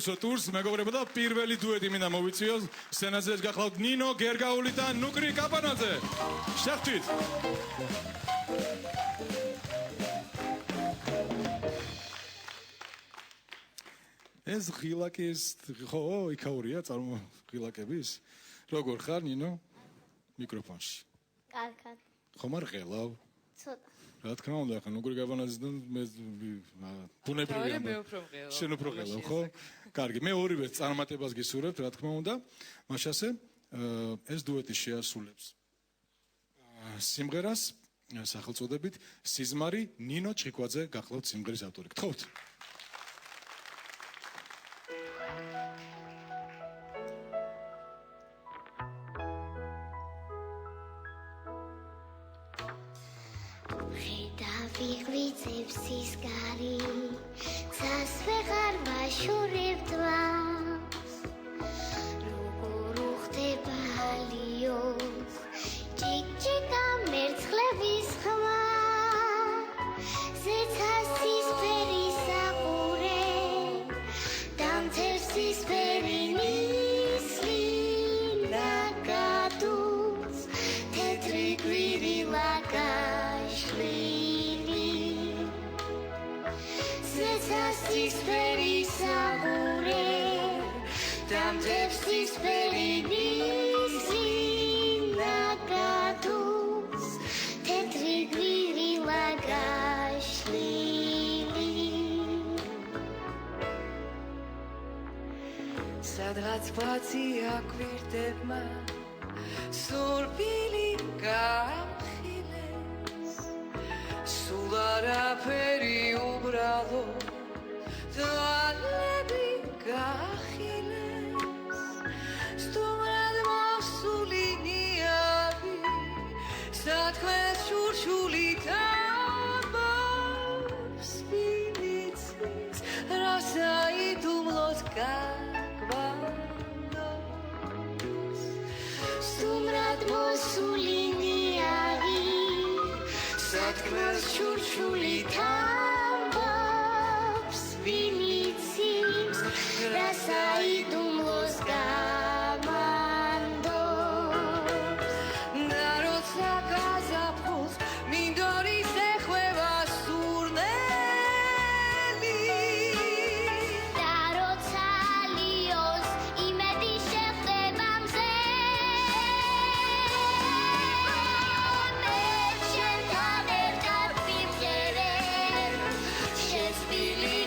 გამოვიცო ტურს, მეგობრებო და პირველი დუეტი მინდა მოვიწვიოს. სცენაზე გახლავთ ნინო გერგაული და ნუკრი კაპანაძე. შეხვდით. ეს ღილაკის ხო, იქაურია ღილაკების. როგორ ხარ ნინო? მიკროფონში. კარგად. ხომ არ ღელავ? ცოტა. რა თქმა უნდა, ხა ნუკრი კაპანაძიდან მე ბუნებრივია. შენ უფრო ღელავ, ხო? კარგი, მე ორივე წარმატებას გისურვებთ, რა თქმა უნდა. მაშასე ეს დუეტი შეასრულებს სიმღერას სახელწოდებით სიზმარი. ნინო ჩხიკვაძე გახლავთ სიმღერის ავტორი. გთხოვთ. ვიღვიწევსის გარი გზას ვეღარ ვაშორებდვას როგორ უხდება ალიოს ჭიკჭიკა მერცხლების ხმა ზეცასის ფერი საყურე დამთევსის ფერი ნისლი ნაკადუს თეთრი გვირილა გაშლი Sisferi sabure, damtef sisferi nisi nagatus, tetri gwiri lagashlili. Სადღაც ბაცია გვირდებმა, სურვილი გამხილეს, სულ არაფერი უბრალო. Toalebi gahiles Stumrad mavsuli niavi Satkmes shurshuli tabavs Vinitsis Rasai dumlos kakvandos Stumrad mavsuli niavi Satkmes shurshuli tabavs Vinicius, Rasaidum los gamandos. Народ загазапхус, Mindori sexueva surneli. Narod salios, imedi shexteba mze. Mechen tanertat bimgerem, shespili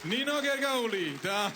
Nino Gergauli da